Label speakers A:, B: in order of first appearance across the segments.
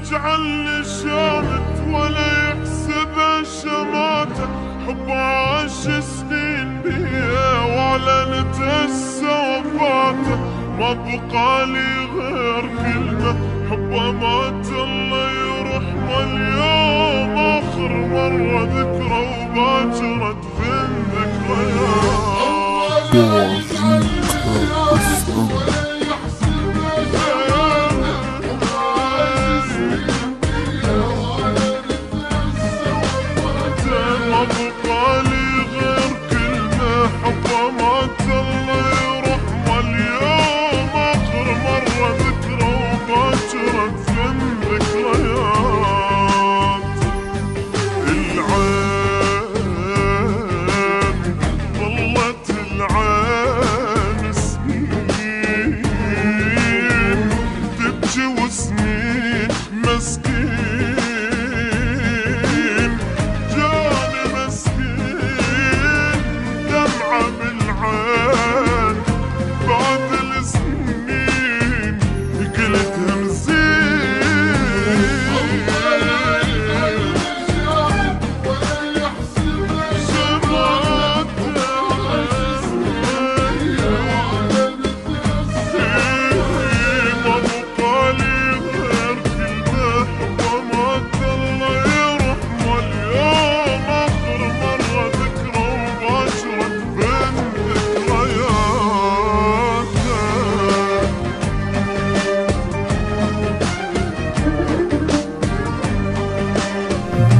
A: يجعلني شامت ولا يحسب شماته. حب عاش سنين بيا وعلنت هسه وفاته. ما بقالي غير كلمة حبه مات الله يرحمه. اليوم آخر مرة ذكرى وباكرة تفن ذكريات. وسنين مسكين جاني مسكين دمعة بالعين. بعد السنين قلت همزين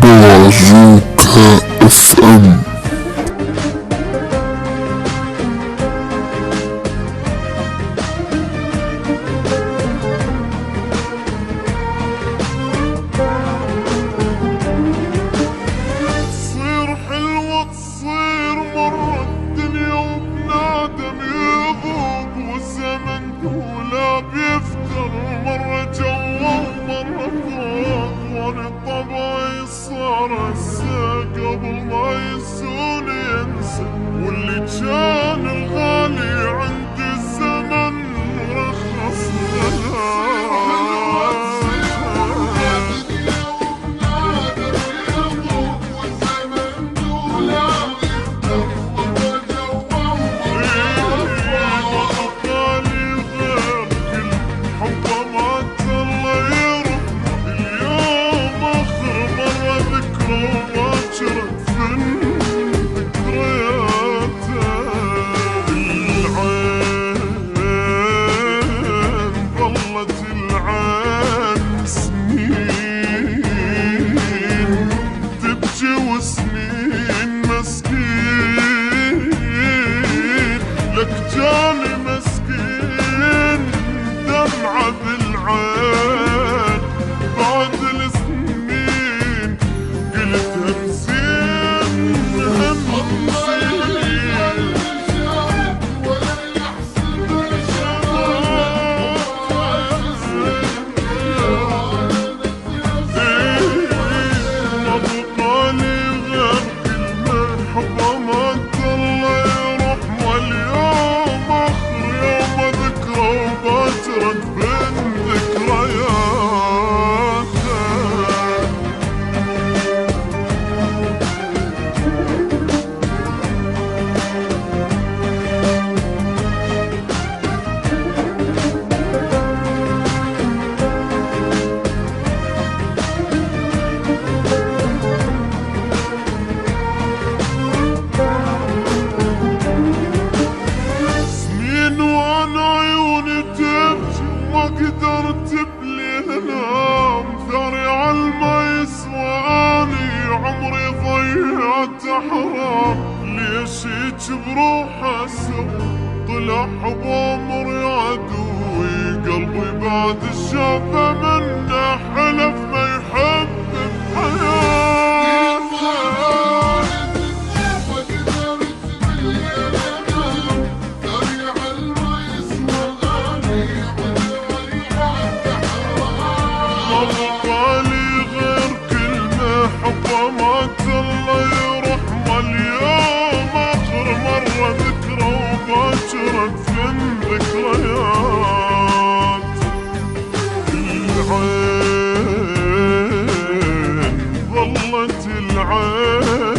A: بازوكا اف ام. تصير حلوة تصير مرة الدنيا وبنادم يذوب والزمن ولا بيفتر. مرة جوا ومرة فوق وانا طبعي صار هسه قبل ما ينسوني ينسى. واللي كان الغالي عندي الزمن رخص وسنين مسكين لك جاني مسكين دمعة بالعين. بعد السنين قلت همزين همزين قدرت بليلام ثري عالما يسواني. عمري ضيعت حرام ليش هيج بروحه سوا. طلع بأمري عدوي قلبي بعد الشافه منه حلف ما يحب بحياته. مات الله يرحمه. اليوم آخر مرة ذكرى وباكرة تفن ذكريات. العين العين.